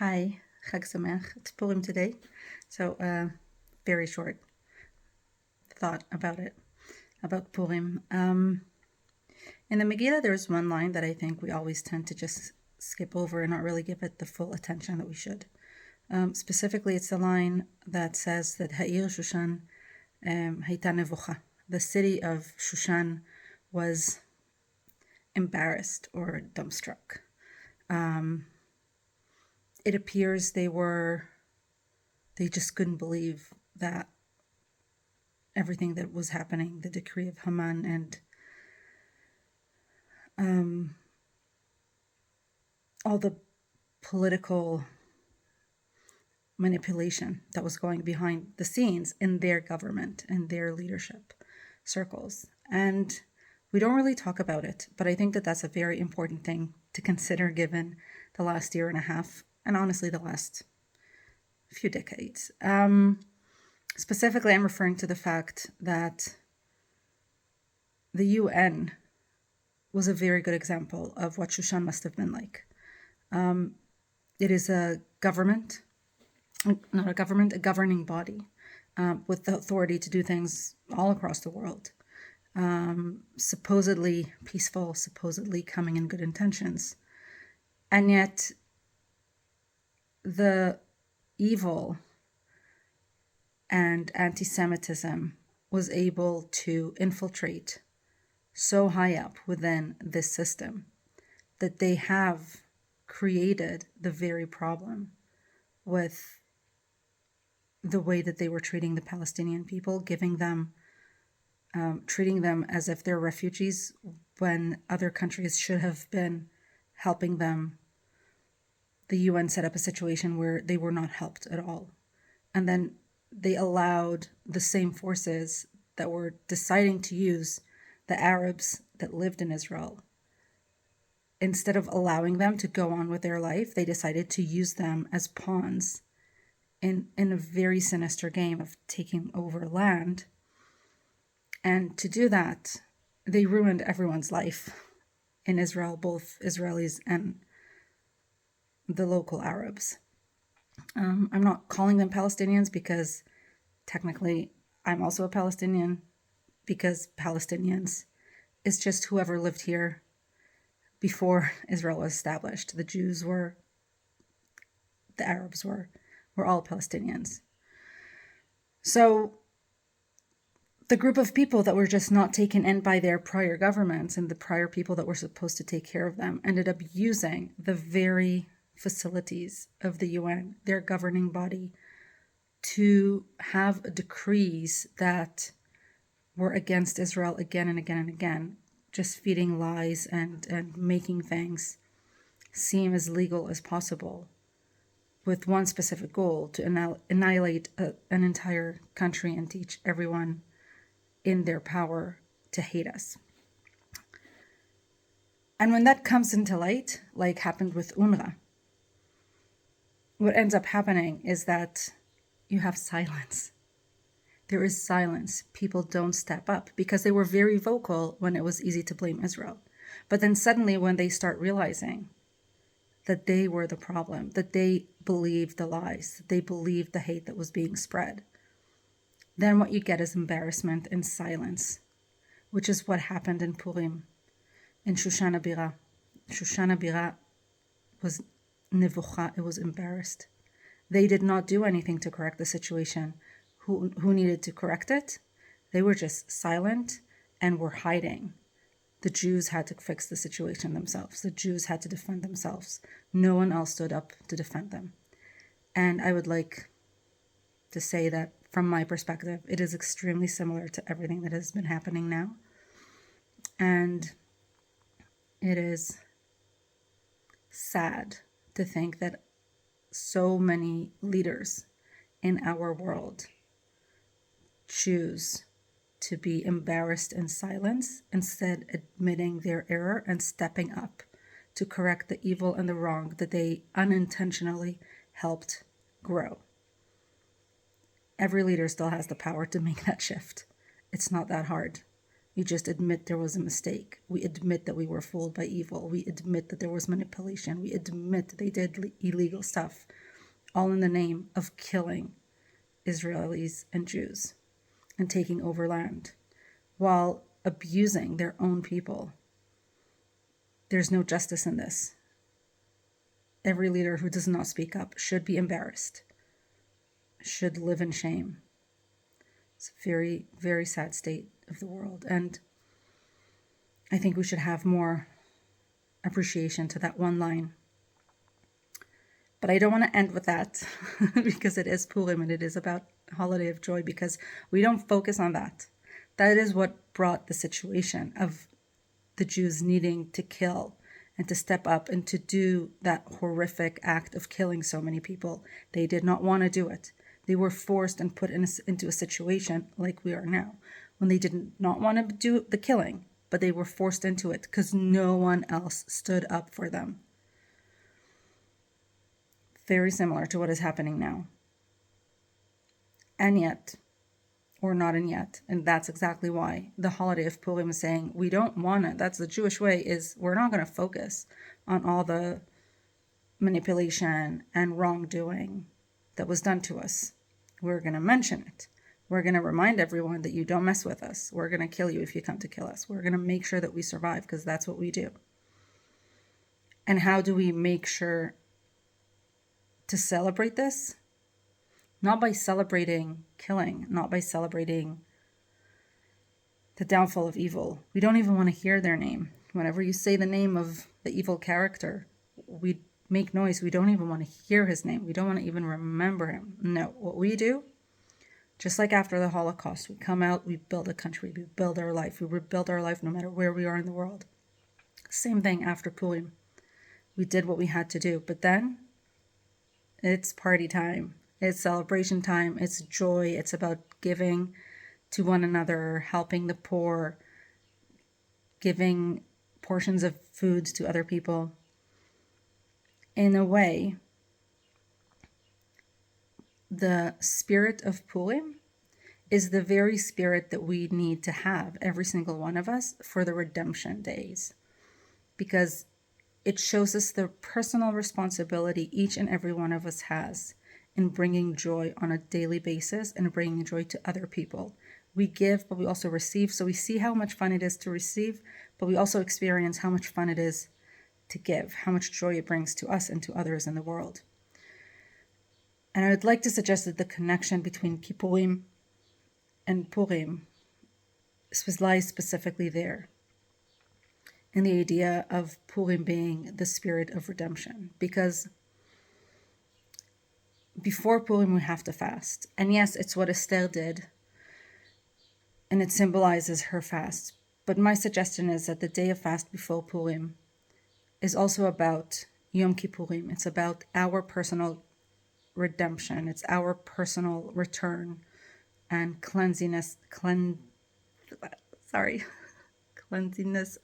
Hi, Chag Sameach. It's Purim today, so very short thought about it, about Purim. In the Megillah, there's one line that I think we always tend to just skip over and not really give it the full attention that we should. Specifically, it's the line that says that Ha'ir Shushan Haita Nevucha. The city of Shushan was embarrassed or dumbstruck. It appears they just couldn't believe that everything that was happening, the decree of Haman and all the political manipulation that was going behind the scenes in their government and their leadership circles. And we don't really talk about it, but I think that that's a very important thing to consider given the last year and a half, and honestly the last few decades. Specifically, I'm referring to the fact that the UN was a very good example of what Shushan must have been like. It is a government, not a government, a governing body with the authority to do things all across the world. Supposedly peaceful, supposedly coming in good intentions. And yet the evil and anti-Semitism was able to infiltrate so high up within this system that they have created the very problem with the way that they were treating the Palestinian people, treating them as if they're refugees when other countries should have been helping them. The UN set up a situation where they were not helped at all. And then they allowed the same forces that were deciding to use the Arabs that lived in Israel. Instead of allowing them to go on with their life, they decided to use them as pawns in a very sinister game of taking over land. And to do that, they ruined everyone's life in Israel, both Israelis and the local Arabs. I'm not calling them Palestinians because technically I'm also a Palestinian, because Palestinians is just whoever lived here before Israel was established. The Jews were, the Arabs were all Palestinians. So the group of people that were just not taken in by their prior governments and the prior people that were supposed to take care of them ended up using the very facilities of the UN, their governing body, to have decrees that were against Israel again and again and again, just feeding lies and making things seem as legal as possible, with one specific goal: to annihilate an entire country and teach everyone in their power to hate us. And when that comes into light, like happened with UNRWA, what ends up happening is that you have silence. There is silence. People don't step up because they were very vocal when it was easy to blame Israel. But then suddenly when they start realizing that they were the problem, that they believed the lies, that they believed the hate that was being spread, then what you get is embarrassment and silence, which is what happened in Purim, in Shoshana Bira. Shoshana Bira was nevucha, it was embarrassed. They did not do anything to correct the situation. Who needed to correct it? They were just silent and were hiding. The Jews had to fix the situation themselves. The Jews had to defend themselves. No one else stood up to defend them. And I would like to say that from my perspective, it is extremely similar to everything that has been happening now. And it is sad to think that so many leaders in our world choose to be embarrassed in silence, instead admitting their error and stepping up to correct the evil and the wrong that they unintentionally helped grow. Every leader still has the power to make that shift. It's not that hard. You just admit there was a mistake. We admit that we were fooled by evil. We admit that there was manipulation. We admit they did illegal stuff, all in the name of killing Israelis and Jews and taking over land while abusing their own people. There's no justice in this. Every leader who does not speak up should be embarrassed, should live in shame. It's a very, very sad state of the world. And I think we should have more appreciation to that one line. But I don't want to end with that because it is Purim and it is about a holiday of joy, because we don't focus on that. That is what brought the situation of the Jews needing to kill and to step up and to do that horrific act of killing so many people. They did not want to do it. They were forced and put into a situation like we are now, when they did not want to do the killing, but they were forced into it because no one else stood up for them. Very similar to what is happening now. And yet, or not and yet, and that's exactly why the holiday of Purim is saying we don't want to, that's the Jewish way, is we're not going to focus on all the manipulation and wrongdoing that was done to us. We're going to mention it. We're going to remind everyone that you don't mess with us. We're going to kill you if you come to kill us. We're going to make sure that we survive, because that's what we do. And how do we make sure to celebrate this? Not by celebrating killing, not by celebrating the downfall of evil. We don't even want to hear their name. Whenever you say the name of the evil character, we make noise. We don't even want to hear his name. We don't want to even remember him. No, what we do, just like after the Holocaust, we come out, we build a country, we build our life. We rebuild our life no matter where we are in the world. Same thing after Purim. We did what we had to do, but then it's party time. It's celebration time. It's joy. It's about giving to one another, helping the poor, giving portions of food to other people. In a way, the spirit of Purim is the very spirit that we need to have, every single one of us, for the redemption days. Because it shows us the personal responsibility each and every one of us has in bringing joy on a daily basis and bringing joy to other people. We give, but we also receive. So we see how much fun it is to receive, but we also experience how much fun it is to give, how much joy it brings to us and to others in the world. And I would like to suggest that the connection between Kippurim and Purim lies specifically there, in the idea of Purim being the spirit of redemption. Because before Purim, we have to fast. And yes, it's what Esther did, and it symbolizes her fast. But my suggestion is that the day of fast before Purim is also about Yom Kippurim. It's about our personal redemption. It's our personal return and cleansiness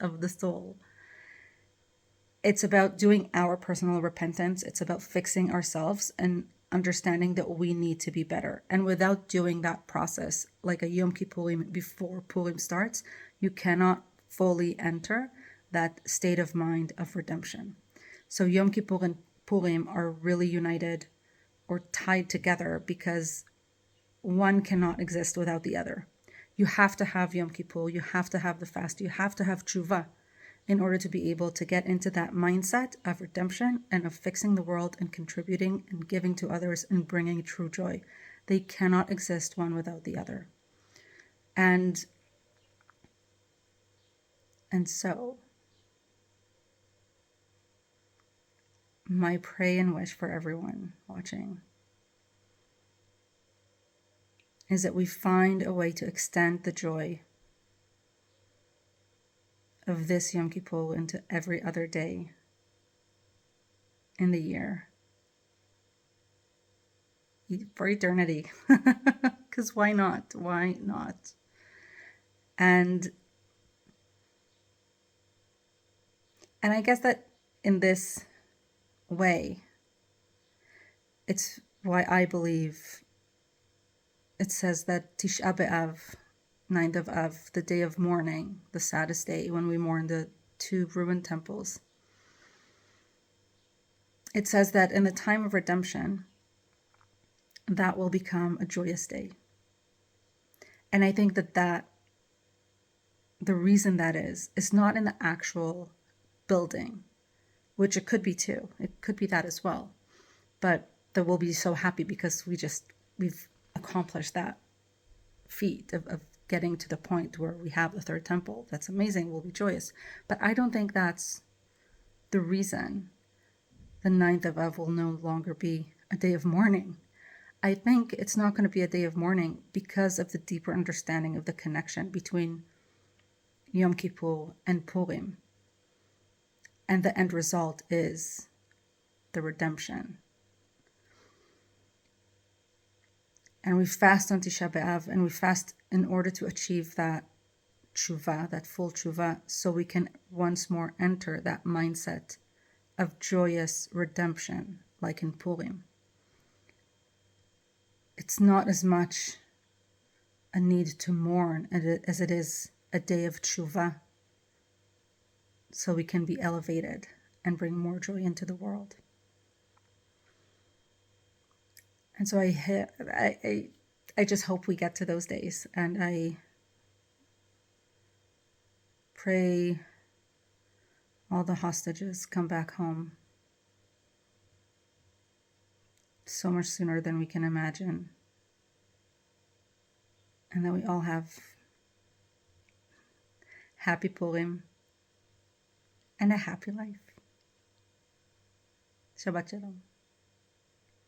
of the soul. It's about doing our personal repentance. It's about fixing ourselves and understanding that we need to be better. And without doing that process, like a Yom Kippurim before Purim starts, you cannot fully enter that state of mind of redemption. So Yom Kippur and Purim are really united or tied together because one cannot exist without the other. You have to have Yom Kippur, you have to have the fast, you have to have tshuva in order to be able to get into that mindset of redemption and of fixing the world and contributing and giving to others and bringing true joy. They cannot exist one without the other. And so, my pray and wish for everyone watching is that we find a way to extend the joy of this Yom Kippur into every other day in the year for eternity. Because why not? Why not? And I guess that in this way, it's why I believe it says that Tisha B'Av 9th of Av, the day of mourning, the saddest day when we mourn the two ruined temples. It says that in the time of redemption, that will become a joyous day. And I think that the reason that is not in the actual building, which it could be too. It could be that as well. But that we'll be so happy because we've accomplished that feat of getting to the point where we have the third temple. That's amazing. We'll be joyous. But I don't think that's the reason the 9th of Av will no longer be a day of mourning. I think it's not going to be a day of mourning because of the deeper understanding of the connection between Yom Kippur and Purim. And the end result is the redemption. And we fast on Tisha B'Av, and we fast in order to achieve that tshuva, that full tshuva, so we can once more enter that mindset of joyous redemption, like in Purim. It's not as much a need to mourn as it is a day of tshuva, so we can be elevated and bring more joy into the world. And so I just hope we get to those days, and I pray all the hostages come back home so much sooner than we can imagine, and that we all have happy Purim and a happy life. Shabbat Shalom.